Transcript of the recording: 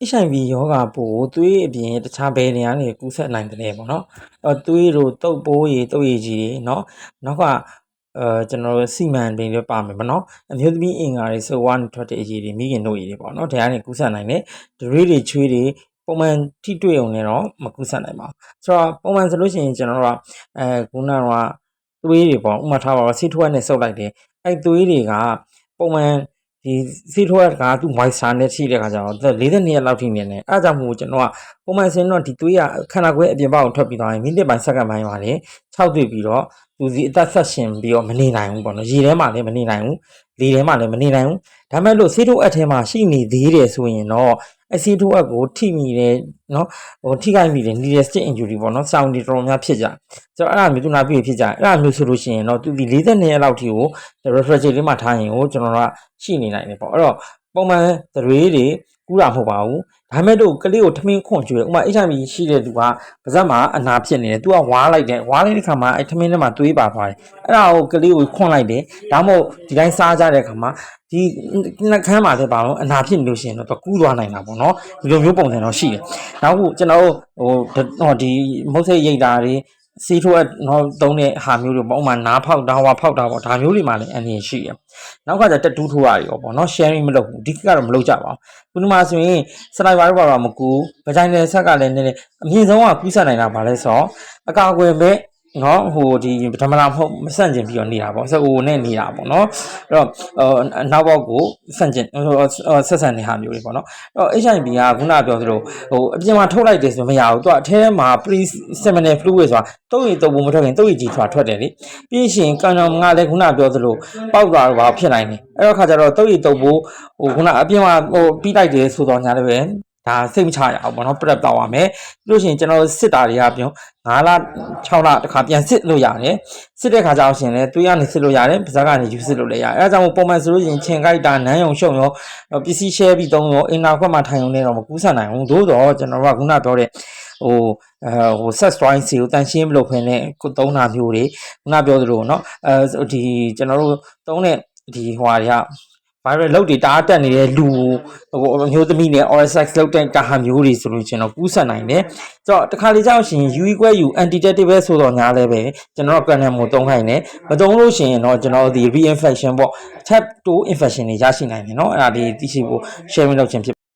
HIV ရောဂါပိုးသွေးအပြင်တခြားဘယ်နေရာနေကူးစက်နိုင်တယ်ပေါ့နော်သွေးတို့တုပ်ပိုးရည်တုပ်ရည်ကြီးတွေနော်နောက်ကကျွန်တော်တို့စီမံတွေလည်းပါမယ်ပေါ့နော်အမျိုးသမီးအင်္ဂါတွေဆိုဝါးထွက်တဲ့အရေးတွေမိခင်တို့ရည်တွေပေါ့နော်တရားနေကူးစက်နိုင်တယ်ဒရွေးတွေချွေးတွေပုံမှန်ထိတွေ့အောင်လည်းတော့မကူးစက်နိုင်ပါဘူးဆိုတော့ပုံမှန်ဆိုလို့ရှိရင်ကျွန်တော်တို့ကခုနကသွေးတွေပေါ့ဥမာထားပါတော့ဆေးထိုးရနဲ့စုပ်လိုက်တယ်အဲ့သွေးတွေကပုံမှန်ဒီဆေးထိုးရကသူ့ moisture နဲ့ရှိတဲ့ခါကျတော့42ရက်လောက်ထိနေတယ်အဲ့ဒါကြောင့်မို့ကျွန်တော်ကပုံမှန်ဆိုရင်တော့ဒီသွေးကခန္ဓာကိုယ်အပြင်ဘက်ကိုထွက်ပြီးသွားရင်မိနစ်ပိုင်းစက္ကန့်ပိုင်းပါတယ်6တွေ့ပြီးတော့သူစီအသက်ဆက်ရှင်ပြီးတော့မနေနိုင်ဘူးပေါ့နော်ရေထဲမှာလည်းမနေနိုင်ဘူးလေထဲမှာလည်းမနေနိုင်ဘူးဒါမဲ့လို့ဆေးထိုးအထဲမှာရှိနေသေးတယ်ဆိုရင်တော့အဆေးထိုးအပ်ကိုထိမိတယ်နော်ထိခိုက်မိတယ် needle stick injury ပေါ့နော်ဆောင်းဒီတော်များဖြစ်ကြဆိုတော့အဲ့ဒါမျိုးသူနာပြည့်ဖြစ်ကြအဲ့ဒါမျိုးဆိုလို့ရှိရင်တော့သူဒီ42ရက်လောက်ထိကို refrigerator လေးမှာထားရင်ကိုကျွန်တော်တို့ကရှိနေနိုင်တယ်ပေါ့အဲ့တော့ပုံမှန်သွေးတွေကူးတာမဟုတ်ပါဘူးဒါမဲ့တို့ကလေးကိုထမင်းခွန်ကျွေးဥမာ HIV ရှိတဲ့သူကပါဇက်မှာအနာဖြစ်နေတယ်သူကဝါးလိုက်တဲ့ခါမှာအဲ့ထမင်းထဲမှာသွေးပါသွားတယ်အဲ့ဒါကိုကလေးကိုခွန်လိုက်တယ်ဒါမှမဟုတ်ဒီတိုင်းစားကြတဲ့ခါမှာဒီနှကမ်းမှာလည်းပါတော့အနာဖြစ်နေလို့ရှိရင်တော့ကူးသွားနိုင်တာပေါ့နော်ဒီလိုမျိုးပုံစံတော့ရှိတယ်နောက်ခုကျွန်တော်တို့ဒီမုတ်ဆိတ်ရိတ်တာတွေစီးထိုးတော့သုံးတဲ့ဟာမျိုးတွေပေါ့ဥမာနားဖောက်တာဟွာဖောက်တာပေါ့ဒါမျိုးတွေမှာလည်းအနည်းရှိတယ်နောက်ကတက်တူးထိုးရတယ်ပေါ့နော် sharing မလုပ်ဘူးဒီကတော့မလုပ်ကြပါဘူးခုနမှာဆိုရင်စလိုက်ပါတော့မကူဗဂျိုင်းနယ်ဆက်ကလည်းနည်းနည်းအမြင့်ဆုံးကကူးစက်နိုင်တာပါလဲဆိုတော့အကာအကွယ်ပဲနော်ဒီဓမ္မလာမဟုတ်မဆန့်ကျင်ပြီးတော့နေတာပေါ့စအိုနဲ့နေတာပေါ့နော်အဲ့တော့နောက်ဘောက်ကိုဆန့်ကျင်ဆက်ဆံနေဟာမျိုးတွေပေါ့နော်အဲ့တော့ HIV ကခုနပြောသလိုအပြင်မှာထုတ်လိုက်တယ်ဆိုမရဘူးသူကအထဲမှာ pre seminal fluid ဆိုတာတုပ်ရည်တုပ်ဘူးမထွက်ခင်တုပ်ရည်ကြီးဆိုတာထွက်တယ်လေပြီးရှင်ကန်တော်ငါလည်းခုနပြောသလိုပေါက်သွားတော့ဘာဖြစ်နိုင်လဲအဲ့တော့ခါကျတော့တုပ်ရည်တုပ်ဘူးခုနအပြင်မှာပြီးလိုက်တယ်ဆိုတော့ညာလည်းပဲဒါစိတ်မချရအောင်ပေါ့နော် prep တောက်ရမယ်ပြီးလို့ရှိရင်ကျွန်တော်စစ်တာတွေကပြော9လ6လတခါပြန်စစ်လို့ရတယ်စစ်တဲ့ခါကျတော့ရှင်လဲသွေးကနေစစ်လို့ရတယ်ပါးစပ်ကနေယူစစ်လို့လည်းရတယ်အဲဒါကြောင့်ပုံမှန်ဆိုလို့ရှိရင်ခြင်ကိုက်တာနန်းယုံရှုံရောပစ္စည်း share ပြီးသုံးရောအင်နာခွက်မှာထိုင်ုံနဲ့တော့မကူးစက်နိုင်ဘူးသို့တော့ကျွန်တော်ကခုနပြောတဲ့set string စီကိုတန်ရှင်းမလုပ်ဖ ೇನೆ ကိုသုံးတာမျိုးတွေခုနပြောသလိုเนาะဒီကျွန်တော်တို့သုံးတဲ့ဒီဟွာတွေကviral လုတ်တွေတားတက်နေတဲ့လူအမျိုးသမီးနဲ့ oral sex လုတ်တဲ့ကာဟာမျိုးတွေဆိုလို့ကျွန်တော်ကူးစက်နိုင်တယ်ဆိုတော့တခါလေကြောက်ရှင် U equal U antitative ပဲဆိုတော့ညာလဲပဲကျွန်တော်ကနမ်ကိုသုံးခိုင်းတယ်မသုံးလို့ရှိရင်တော့ကျွန်တော်ဒီ reinfection ပေါ့ tap 2 infection တွေရရှိနိုင်တယ်เนาะအဲ့ဒါဒီသိရှိဖို့ sharing လုပ်ခြင်းဖြစ်